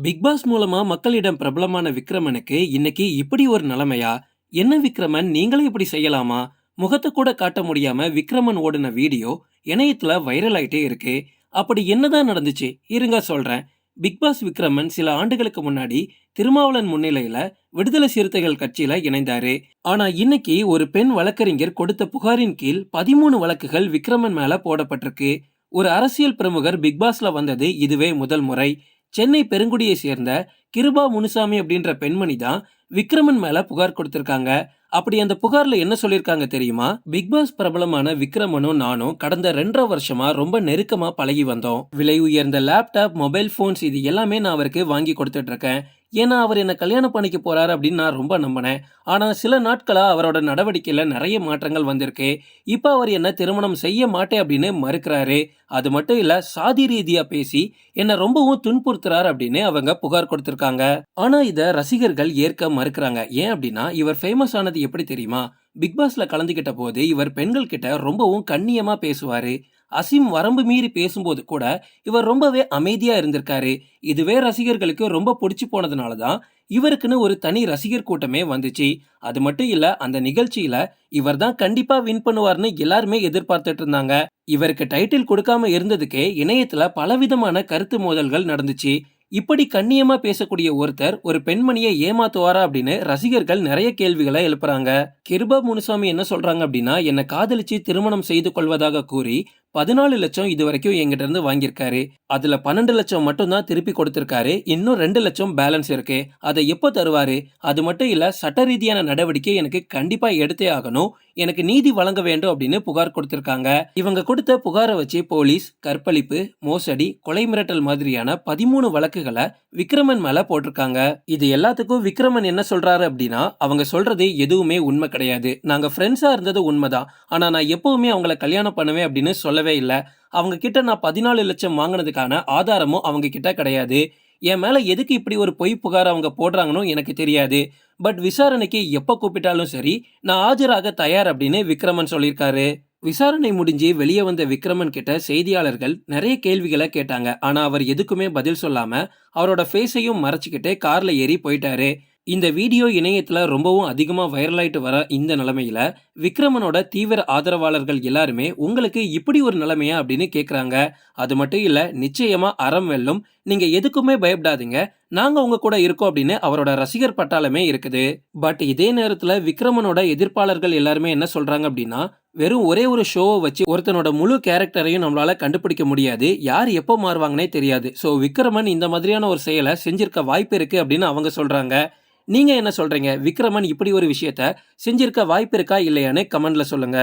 Big pass மூலமா மக்களிடம் பிரபலமான விக்ரமனுக்கு இன்னைக்கு இப்படி ஒரு நிலைமையா? என்ன விக்ரமன், நீங்களே இப்படி செய்யலாமா? முகத்தை கூட காட்ட முடியாம விக்ரமன் ஓடின வீடியோ இணையத்துல வைரல் ஆயிட்டே இருக்கு. அப்படி என்னதான் நடந்துச்சு, இருங்க சொல்றேன். பிக் பாஸ் விக்ரமன் சில ஆண்டுகளுக்கு முன்னாடி திருமாவளவன் முன்னிலையில விடுதலை சிறுத்தைகள் கட்சியில இணைந்தாரு. ஆனா இன்னைக்கு ஒரு பெண் வழக்கறிஞர் கொடுத்த புகாரின் கீழ் 13 வழக்குகள் விக்ரமன் மேல போடப்பட்டிருக்கு. ஒரு அரசியல் பிரமுகர் பிக் பாஸ்ல வந்தது இதுவே முதல் முறை. சென்னை பெருங்குடியை சேர்ந்த கிருபா முனுசாமி அப்படின்ற பெண்மணி தான் விக்ரமன் மேல புகார் கொடுத்திருக்காங்க. அப்படி அந்த புகார்ல என்ன சொல்லிருக்காங்க தெரியுமா? பிக் பாஸ் பிரபலமான விக்ரமனும் நானும் கடந்த 2.5 வருஷமா ரொம்ப நெருக்கமா பழகி வந்தோம். விலை உயர்ந்த லேப்டாப், மொபைல் போன்ஸ் இது எல்லாமே நான் அவருக்கு வாங்கி கொடுத்துட்டு இருக்கேன். ஏன்னா அவர் என்ன கல்யாணம் பண்ணிக்க போறாரு அப்படின்னு நான் ரொம்ப நம்பினேன். ஆனா சில நாட்களா அவரோட நடவடிக்கையில நிறைய மாற்றங்கள் வந்திருக்கு. இப்ப அவர் என்ன திருமணம் செய்ய மாட்டேன் அப்படின்னு மறுக்கிறாரு. அது மட்டும் இல்ல, சாதி ரீதியா பேசி என்ன ரொம்பவும் துன்புறுத்துறாரு அப்படின்னு அவங்க புகார் கொடுத்திருக்காங்க. ஆனா இத ரசிகர்கள் ஏற்க மறுக்கிறாங்க. ஏன் அப்படின்னா, இவர் ஃபேமஸ் ஆனது எப்படி தெரியுமா? பிக் பாஸ்ல கலந்துகிட்ட போது இவர் பெண்கள் கிட்ட ரொம்பவும் கண்ணியமா பேசுவாரு. அசீம் வரம்பு மீறி பேசும்போது கூட இவர் ரொம்பவே அமைதியா இருந்திருக்காரு. இதுவே ரசிகர்களுக்கு ரொம்ப பிடிச்சு போனதுனால தான் இவருக்குன்னு ஒரு தனி ரசிகர் கூட்டமே வந்துச்சு. அது மட்டும் இல்ல, அந்த நிகழ்ச்சியில இவர் தான் கண்டிப்பா வின் பண்ணுவார்னு எல்லாருமே எதிர்பார்த்துட்டு இருந்தாங்க. இவருக்கு டைட்டில் கொடுக்காம இருந்ததுக்கே இணையத்துல பலவிதமான கருத்து மோதல்கள் நடந்துச்சு. இப்படி கண்ணியமா பேசக்கூடிய ஒருத்தர் ஒரு பெண்மணியை ஏமாத்துவாரா அப்படின்னு ரசிகர்கள் நிறைய கேள்விகளை எழுப்புறாங்க. கிருபா முனுசாமி என்ன சொல்றாங்க அப்படின்னா, என்னை காதலிச்சு திருமணம் செய்து கொள்வதாக கூறி 14 லட்சம் இது வரைக்கும் என்கிட்ட இருந்து வாங்கியிருக்காரு. அதுல 12 லட்சம் மட்டும் தான் திருப்பி கொடுத்திருக்காரு. இன்னும் 2 லட்சம் பேலன்ஸ் இருக்கு. அதை எப்போ தருவாரு? அது மட்டும் இல்ல, சட்ட ரீதியான நடவடிக்கை எனக்கு கண்டிப்பா எடுத்தே ஆகணும். எனக்கு நீதி வழங்க வேண்டும் அப்படின்னு புகார் கொடுத்திருக்காங்க. இவங்க கொடுத்த புகாரை வச்சு போலீஸ் கற்பழிப்பு, மோசடி, கொலை மிரட்டல் மாதிரியான 13 வழக்குகளை விக்ரமன் மேல போட்டிருக்காங்க. இது எல்லாத்துக்கும் விக்ரமன் என்ன சொல்றாரு அப்படின்னா, அவங்க சொல்றது எதுவுமே உண்மை கிடையாது. நாங்க ஃப்ரெண்ட்ஸா இருந்தது உண்மைதான். ஆனா நான் எப்பவுமே அவங்கள கல்யாணம் பண்ணுவேன் அப்படின்னு சொல்லவே இல்லை. அவங்க கிட்ட நான் 14 லட்சம் வாங்கினதுக்கான ஆதாரமும் அவங்க கிட்ட கிடையாது. என் மேல எதுக்கு இப்படி ஒரு பொய் புகார் அவங்க போடுறாங்கன்னு எனக்கு தெரியாது. பட் விசாரணைக்கு எப்ப கூப்பிட்டாலும் சரி, நான் ஆஜராக தயார் அப்படின்னு விக்ரமன் சொல்லியிருக்காரு. விசாரணை முடிஞ்சு வெளியே வந்த விக்ரமன் கிட்ட செய்தியாளர்கள் நிறைய கேள்விகளை கேட்டாங்க. ஆனா அவர் எதுக்குமே பதில் சொல்லாம அவரோட ஃபேஸையும் மறைச்சுக்கிட்டு கார்ல ஏறி போயிட்டாரு. இந்த வீடியோ இணையத்துல ரொம்பவும் அதிகமா வைரல் ஆயிட்டு வர இந்த நிலைமையில விக்ரமனோட தீவிர ஆதரவாளர்கள் எல்லாருமே உங்களுக்கு இப்படி ஒரு நிலைமையா அப்படின்னு கேக்குறாங்க. அது மட்டும் இல்ல, நிச்சயமா அறம் வெல்லும், நீங்க எதுக்குமே பயப்படாதீங்க, நாங்க உங்க கூட இருக்கோம் அப்படின்னு அவரோட ரசிகர் பட்டாளமே இருக்குது. பட் இதே நேரத்துல விக்ரமனோட எதிர்ப்பாளர்கள் எல்லாருமே என்ன சொல்றாங்க அப்படின்னா, வெறும் ஒரே ஒரு ஷோவை வச்சு ஒருத்தனோட முழு கேரக்டரையும் நம்மளால கண்டுபிடிக்க முடியாது. யார் எப்போ மாறுவாங்கன்னே தெரியாது. ஸோ விக்ரமன் இந்த மாதிரியான ஒரு செயலை செஞ்சிருக்க வாய்ப்பு இருக்கு அப்படின்னு அவங்க சொல்றாங்க. நீங்க என்ன சொல்றீங்க? விக்ரமன் இப்படி ஒரு விஷயத்த செஞ்சிருக்க வாய்ப்பு இருக்கா இல்லையான்னு கமெண்ட்ல சொல்லுங்க.